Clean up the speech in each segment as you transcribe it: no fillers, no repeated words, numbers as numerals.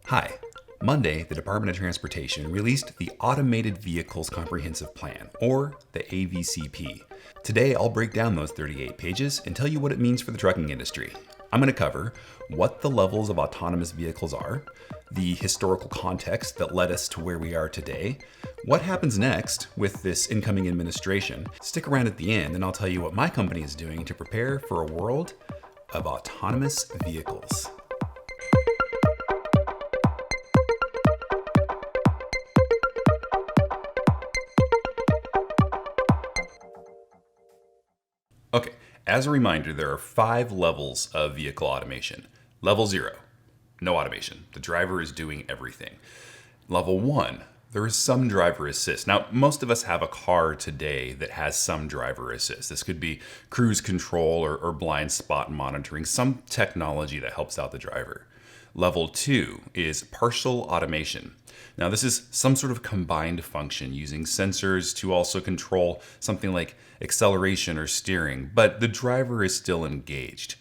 Hi. Monday, the Department of Transportation released the Automated Vehicles Comprehensive Plan, or the AVCP. Today, I'll break down those 38 pages and tell you what it means for the trucking industry. I'm going to cover what the levels of autonomous vehicles are, the historical context that led us to where we are today, what happens next with this incoming administration. Stick around at the end and I'll tell you what my company is doing to prepare for a world of autonomous vehicles. Okay, as a reminder, there are 5 levels of vehicle automation. Level 0, no automation. The driver is doing everything. Level 1, there is some driver assist. Now, most of us have a car today that has some driver assist. This could be cruise control or blind spot monitoring, some technology that helps out the driver. Level 2 is partial automation. Now, this is some sort of combined function using sensors to also control something like acceleration or steering, but the driver is still engaged.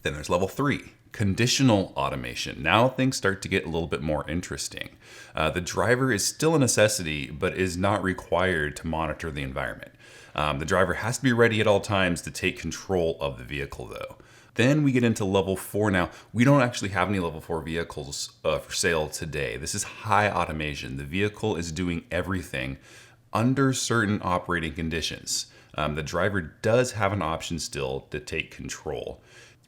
Then there's level 3, conditional automation. Now things start to get a little bit more interesting. The driver is still a necessity, but is not required to monitor the environment. The driver has to be ready at all times to take control of the vehicle, though. Then we get into level 4. Now, we don't actually have any level 4 vehicles for sale today. This is high automation. The vehicle is doing everything under certain operating conditions. The driver does have an option still to take control.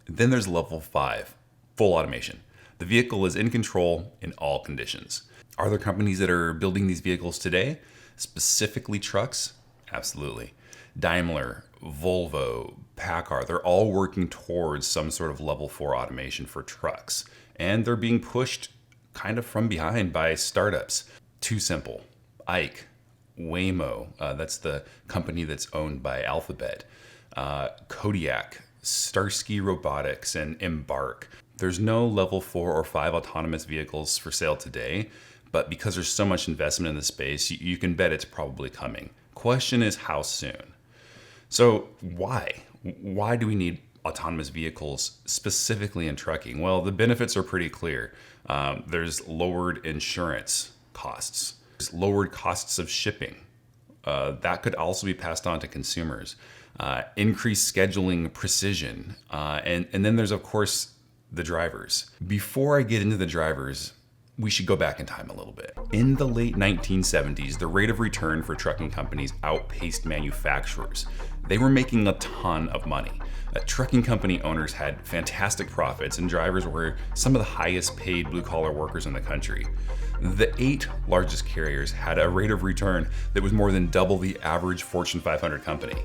Then there's level 5, full automation. The vehicle is in control in all conditions. Are there companies that are building these vehicles today? Specifically trucks? Absolutely. Daimler, Volvo, PACCAR, they're all working towards some sort of level 4 automation for trucks. And they're being pushed kind of from behind by startups. Too simple. Ike, Waymo, that's the company that's owned by Alphabet. Kodiak, Starsky Robotics, and Embark. There's no level 4 or 5 autonomous vehicles for sale today, but because there's so much investment in the space, you can bet it's probably coming. Question is, how soon? So why? Why do we need autonomous vehicles specifically in trucking? Well, the benefits are pretty clear. There's lowered insurance costs. There's lowered costs of shipping. That could also be passed on to consumers. Increased scheduling precision. And then there's, of course, the drivers. Before I get into the drivers, we should go back in time a little bit. In the late 1970s, the rate of return for trucking companies outpaced manufacturers. They were making a ton of money. Trucking company owners had fantastic profits, and drivers were some of the highest paid blue-collar workers in the country. The 8 largest carriers had a rate of return that was more than double the average Fortune 500 company.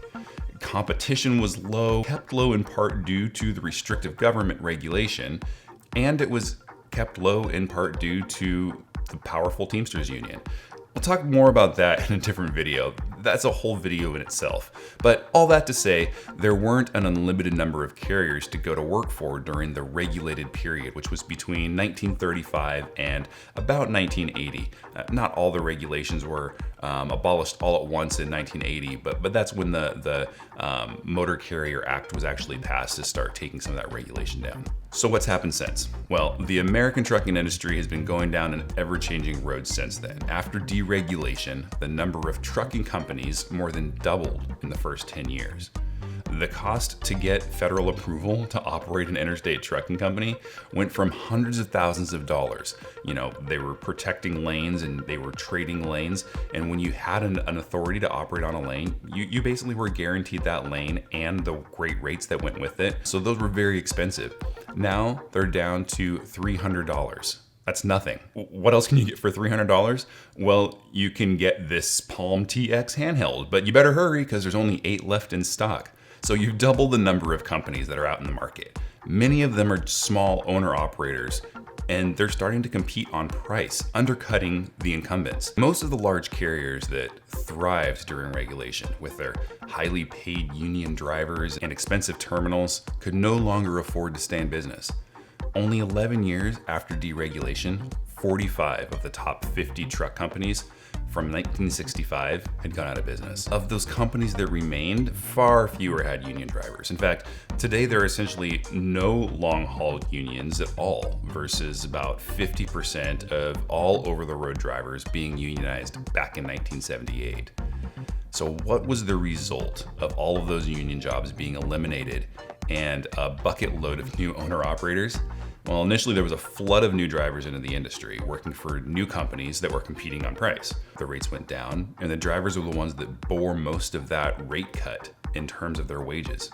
Competition was low, kept low in part due to the restrictive government regulation, and it was kept low in part due to the powerful Teamsters union. We'll talk more about that in a different video. That's a whole video in itself. But all that to say, there weren't an unlimited number of carriers to go to work for during the regulated period, which was between 1935 and about 1980. Not all the regulations were abolished all at once in 1980, but that's when the Motor Carrier Act was actually passed to start taking some of that regulation down. So what's happened since? Well, the American trucking industry has been going down an ever-changing road since then. After deregulation, the number of trucking companies more than doubled in the first 10 years. The cost to get federal approval to operate an interstate trucking company went from hundreds of thousands of dollars. You know, they were protecting lanes and they were trading lanes. And when you had an authority to operate on a lane, you basically were guaranteed that lane and the great rates that went with it. So those were very expensive. Now they're down to $300. That's nothing. What else can you get for $300? Well, you can get this Palm TX handheld, but you better hurry because there's only 8 left in stock. So you've doubled the number of companies that are out in the market. Many of them are small owner-operators, and they're starting to compete on price, undercutting the incumbents. Most of the large carriers that thrived during regulation with their highly paid union drivers and expensive terminals could no longer afford to stay in business. Only 11 years after deregulation, 45 of the top 50 truck companies from 1965 had gone out of business. Of those companies that remained, far fewer had union drivers. In fact, today there are essentially no long-haul unions at all, versus about 50% of all over-the-road drivers being unionized back in 1978. So what was the result of all of those union jobs being eliminated and a bucket load of new owner-operators? Well, initially there was a flood of new drivers into the industry, working for new companies that were competing on price. The rates went down, and the drivers were the ones that bore most of that rate cut in terms of their wages.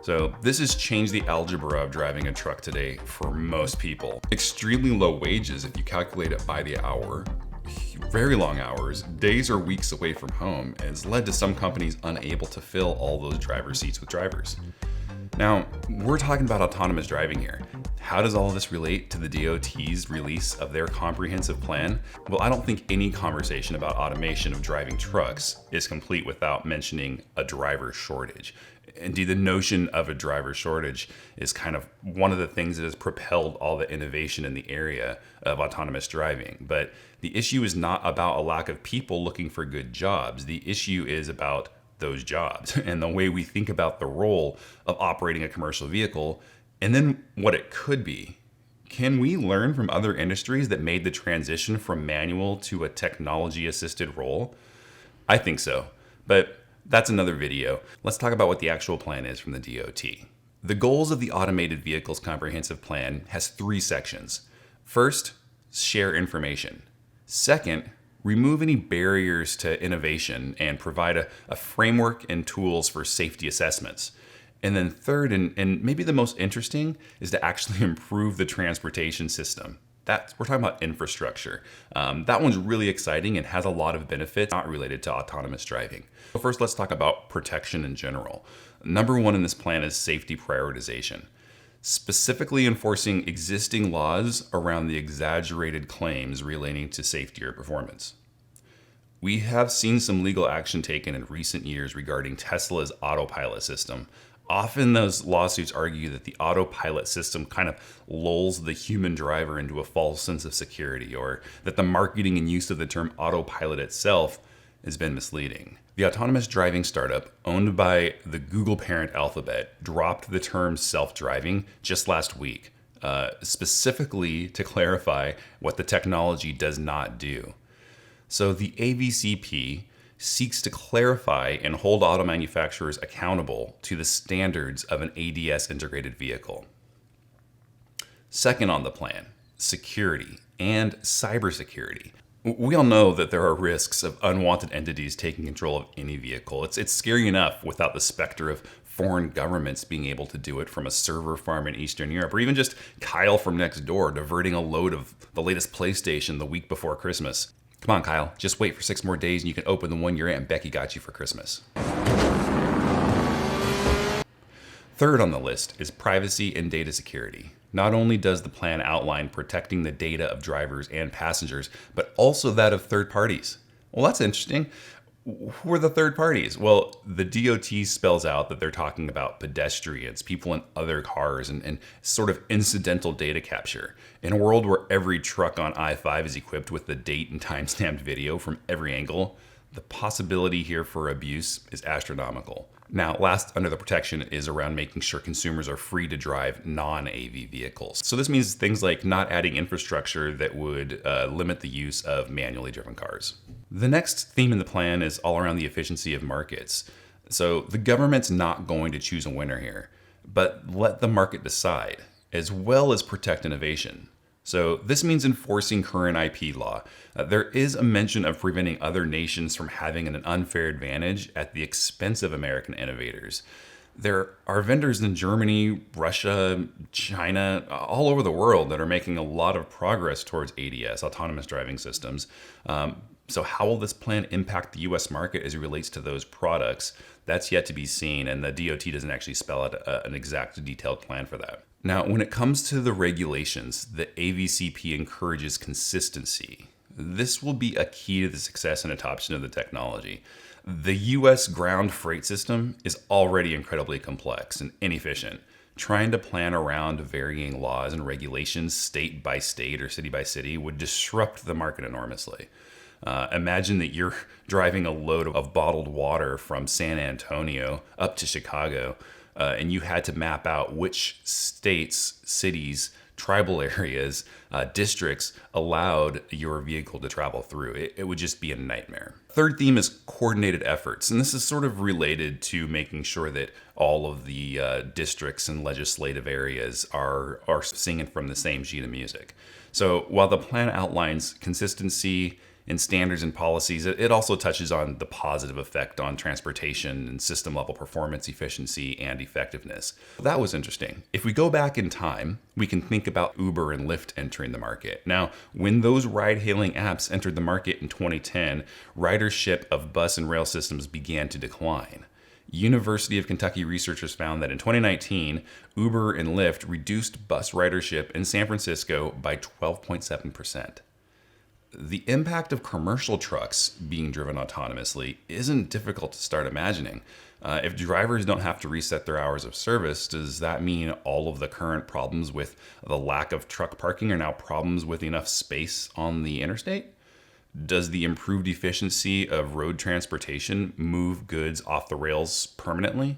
So this has changed the algebra of driving a truck today for most people. Extremely low wages if you calculate it by the hour, very long hours, days or weeks away from home, has led to some companies unable to fill all those driver seats with drivers. Now, we're talking about autonomous driving here. How does all of this relate to the DOT's release of their comprehensive plan? Well, I don't think any conversation about automation of driving trucks is complete without mentioning a driver shortage. Indeed, the notion of a driver shortage is kind of one of the things that has propelled all the innovation in the area of autonomous driving. But the issue is not about a lack of people looking for good jobs. The issue is about those jobs and the way we think about the role of operating a commercial vehicle and then what it could be. Can we learn from other industries that made the transition from manual to a technology-assisted role? I think so, but that's another video. Let's talk about what the actual plan is from the DOT. The goals of the Automated Vehicles Comprehensive Plan has 3 sections. First, share information. Second, remove any barriers to innovation and provide a framework and tools for safety assessments. And then third, and maybe the most interesting, is to actually improve the transportation system. We're talking about infrastructure. That one's really exciting and has a lot of benefits not related to autonomous driving. So first, let's talk about protection in general. Number 1 in this plan is safety prioritization, specifically enforcing existing laws around the exaggerated claims relating to safety or performance. We have seen some legal action taken in recent years regarding Tesla's autopilot system. Often those lawsuits argue that the autopilot system kind of lulls the human driver into a false sense of security, or that the marketing and use of the term autopilot itself has been misleading. The autonomous driving startup, owned by the Google parent Alphabet, dropped the term self-driving just last week, specifically to clarify what the technology does not do. So the AVCP seeks to clarify and hold auto manufacturers accountable to the standards of an ADS integrated vehicle. Second on the plan, security and cybersecurity. We all know that there are risks of unwanted entities taking control of any vehicle. It's scary enough without the specter of foreign governments being able to do it from a server farm in Eastern Europe, or even just Kyle from next door diverting a load of the latest PlayStation the week before Christmas. Come on, Kyle, just wait for 6 more days and you can open the one your Aunt Becky got you for Christmas. Third on the list is privacy and data security. Not only does the plan outline protecting the data of drivers and passengers, but also that of third parties. Well, that's interesting. Who are the third parties? Well, the DOT spells out that they're talking about pedestrians, people in other cars, and sort of incidental data capture. In a world where every truck on I-5 is equipped with the date and time-stamped video from every angle, the possibility here for abuse is astronomical. Now, last under the protection is around making sure consumers are free to drive non-AV vehicles. So this means things like not adding infrastructure that would limit the use of manually driven cars. The next theme in the plan is all around the efficiency of markets. So the government's not going to choose a winner here, but let the market decide, as well as protect innovation. So this means enforcing current IP law. There is a mention of preventing other nations from having an unfair advantage at the expense of American innovators. There are vendors in Germany, Russia, China, all over the world that are making a lot of progress towards ADS, autonomous driving systems. So how will this plan impact the US market as it relates to those products? That's yet to be seen, and the DOT doesn't actually spell out an exact detailed plan for that. Now, when it comes to the regulations, the AVCP encourages consistency. This will be a key to the success and adoption of the technology. The US ground freight system is already incredibly complex and inefficient. Trying to plan around varying laws and regulations state by state or city by city would disrupt the market enormously. Imagine that you're driving a load of bottled water from San Antonio up to Chicago, and you had to map out which states, cities, tribal areas, districts allowed your vehicle to travel through. It would just be a nightmare. Third theme is coordinated efforts. And this is sort of related to making sure that all of the districts and legislative areas are singing from the same sheet of music. So while the plan outlines consistency in standards and policies, it also touches on the positive effect on transportation and system level performance, efficiency, and effectiveness. That was interesting. If we go back in time, we can think about Uber and Lyft entering the market. Now, when those ride-hailing apps entered the market in 2010, ridership of bus and rail systems began to decline. University of Kentucky researchers found that in 2019, Uber and Lyft reduced bus ridership in San Francisco by 12.7%. The impact of commercial trucks being driven autonomously isn't difficult to start imagining. If drivers don't have to reset their hours of service, does that mean all of the current problems with the lack of truck parking are now problems with enough space on the interstate? Does the improved efficiency of road transportation move goods off the rails permanently?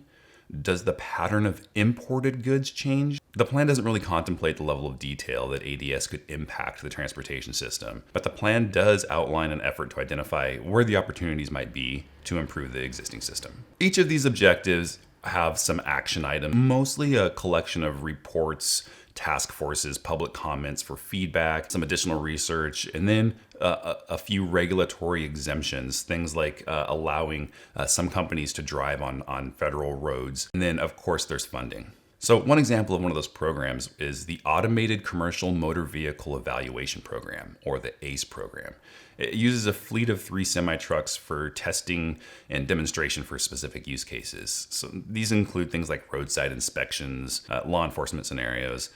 Does the pattern of imported goods change? The plan doesn't really contemplate the level of detail that ADS could impact the transportation system, but the plan does outline an effort to identify where the opportunities might be to improve the existing system. Each of these objectives have some action items, mostly a collection of reports, task forces, public comments for feedback, some additional research, and then a few regulatory exemptions, things like allowing some companies to drive on federal roads. And then, of course, there's funding. So one example of one of those programs is the Automated Commercial Motor Vehicle Evaluation Program, or the ACE program. It uses a fleet of 3 semi-trucks for testing and demonstration for specific use cases. So these include things like roadside inspections, law enforcement scenarios,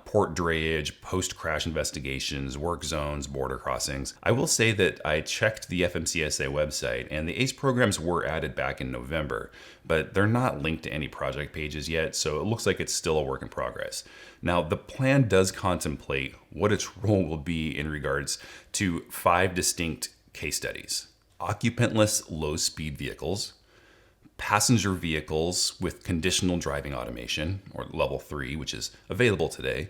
port drayage, post-crash investigations, work zones, border crossings. I will say that I checked the FMCSA website and the ACE programs were added back in November, but they're not linked to any project pages yet, so it looks like it's still a work in progress. Now, the plan does contemplate what its role will be in regards to 5 distinct case studies: occupantless low-speed vehicles, passenger vehicles with conditional driving automation, or level 3, which is available today.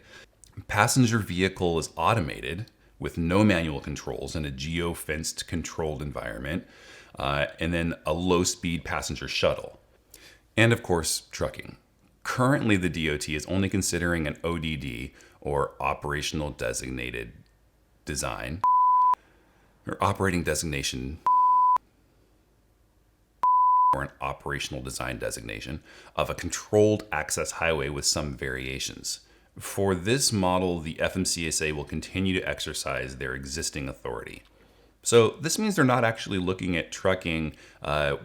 Passenger vehicle is automated with no manual controls in a geo-fenced controlled environment, and then a low-speed passenger shuttle. And of course, trucking. Currently, the DOT is only considering an ODD, or operational designated design, or operating designation, or an operational design designation of a controlled access highway with some variations. For this model, the FMCSA will continue to exercise their existing authority. So this means they're not actually looking at trucking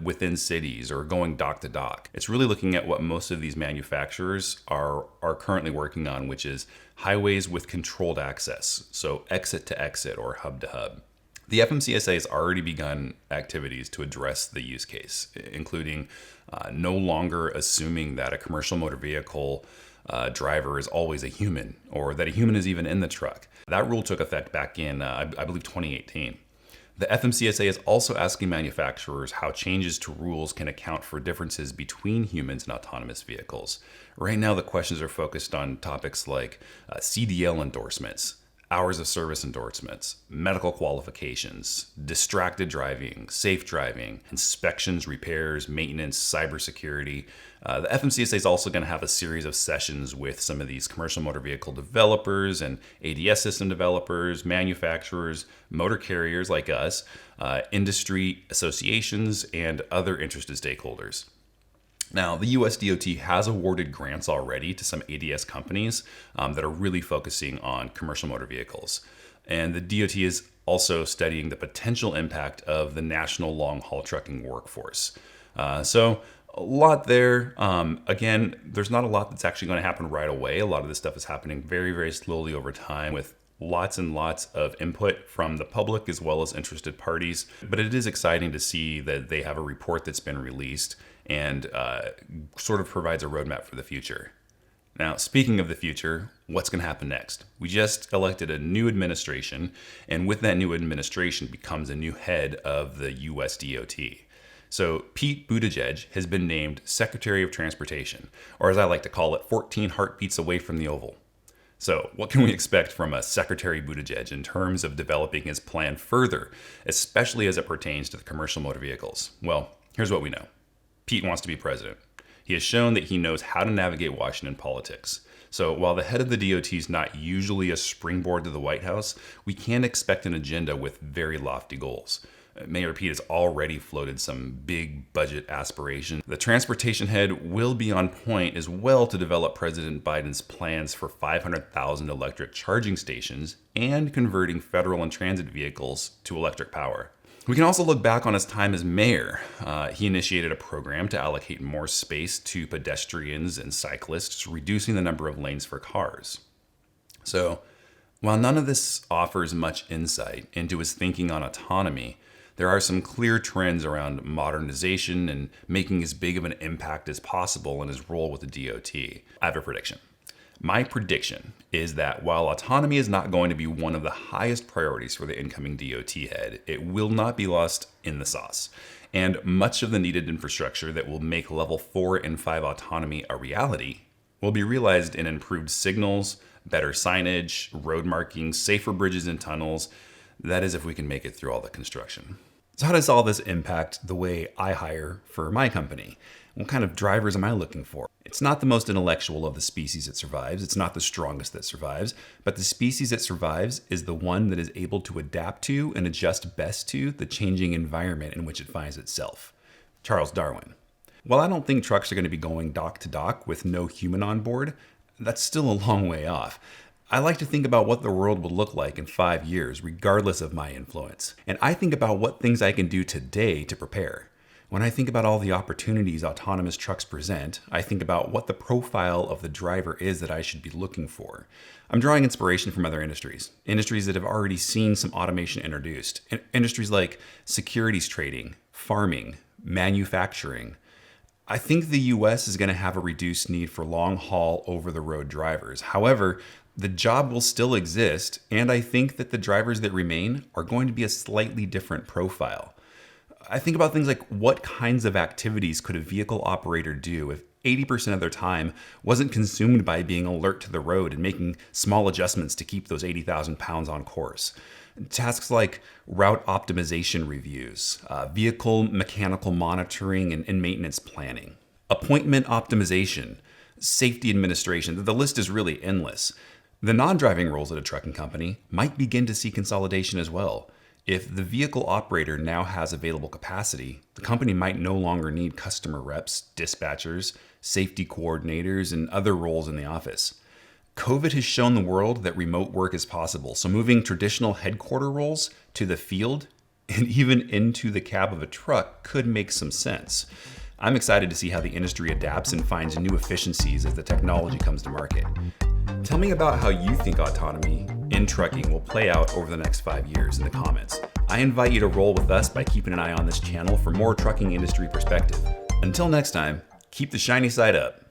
within cities or going dock to dock. It's really looking at what most of these manufacturers are currently working on, which is highways with controlled access, so exit to exit or hub to hub. The FMCSA has already begun activities to address the use case, including no longer assuming that a commercial motor vehicle driver is always a human, or that a human is even in the truck. That rule took effect back in, I believe, 2018. The FMCSA is also asking manufacturers how changes to rules can account for differences between humans and autonomous vehicles. Right now, the questions are focused on topics like CDL endorsements, hours of service endorsements, medical qualifications, distracted driving, safe driving, inspections, repairs, maintenance, cybersecurity. The FMCSA is also going to have a series of sessions with some of these commercial motor vehicle developers and ADS system developers, manufacturers, motor carriers like us, industry associations, and other interested stakeholders. Now, the US DOT has awarded grants already to some ADS companies that are really focusing on commercial motor vehicles. And the DOT is also studying the potential impact of the national long-haul trucking workforce. So a lot there. Again, there's not a lot that's actually going to happen right away. A lot of this stuff is happening very, very slowly over time with lots and lots of input from the public as well as interested parties. But it is exciting to see that they have a report that's been released and sort of provides a roadmap for the future. Now, speaking of the future, what's going to happen next? We just elected a new administration, and with that new administration becomes a new head of the US DOT. So Pete Buttigieg has been named Secretary of Transportation, or as I like to call it, 14 heartbeats away from the Oval. So what can we expect from a Secretary Buttigieg in terms of developing his plan further, especially as it pertains to the commercial motor vehicles? Well, here's what we know. Pete wants to be president. He has shown that he knows how to navigate Washington politics. So while the head of the DOT is not usually a springboard to the White House, we can expect an agenda with very lofty goals. Mayor Pete has already floated some big budget aspirations. The transportation head will be on point as well to develop President Biden's plans for 500,000 electric charging stations and converting federal and transit vehicles to electric power. We can also look back on his time as mayor. He initiated a program to allocate more space to pedestrians and cyclists, reducing the number of lanes for cars. So, while none of this offers much insight into his thinking on autonomy, there are some clear trends around modernization and making as big of an impact as possible in his role with the DOT. I have a prediction. My prediction is that while autonomy is not going to be one of the highest priorities for the incoming DOT head, it will not be lost in the sauce. And much of the needed infrastructure that will make level 4 and 5 autonomy a reality will be realized in improved signals, better signage, road markings, safer bridges and tunnels. That is if we can make it through all the construction. So how does all this impact the way I hire for my company? What kind of drivers am I looking for? It's not the most intellectual of the species that survives. It's not the strongest that survives. But the species that survives is the one that is able to adapt to and adjust best to the changing environment in which it finds itself. Charles Darwin. While I don't think trucks are going to be going dock to dock with no human on board, that's still a long way off. I like to think about what the world will look like in 5 years, regardless of my influence. And I think about what things I can do today to prepare. When I think about all the opportunities autonomous trucks present, I think about what the profile of the driver is that I should be looking for. I'm drawing inspiration from other industries that have already seen some automation introduced. Industries like securities trading, farming, manufacturing. I think the US is going to have a reduced need for long-haul, over-the-road drivers. However, the job will still exist, and I think that the drivers that remain are going to be a slightly different profile. I think about things like what kinds of activities could a vehicle operator do if 80% of their time wasn't consumed by being alert to the road and making small adjustments to keep those 80,000 pounds on course. Tasks like route optimization reviews, vehicle mechanical monitoring and maintenance planning, appointment optimization, safety administration. The list is really endless. The non-driving roles at a trucking company might begin to see consolidation as well. If the vehicle operator now has available capacity, the company might no longer need customer reps, dispatchers, safety coordinators, and other roles in the office. COVID has shown the world that remote work is possible, so moving traditional headquarter roles to the field and even into the cab of a truck could make some sense. I'm excited to see how the industry adapts and finds new efficiencies as the technology comes to market. Tell me about how you think autonomy in trucking will play out over the next 5 years in the comments. I invite you to roll with us by keeping an eye on this channel for more trucking industry perspective. Until next time, keep the shiny side up.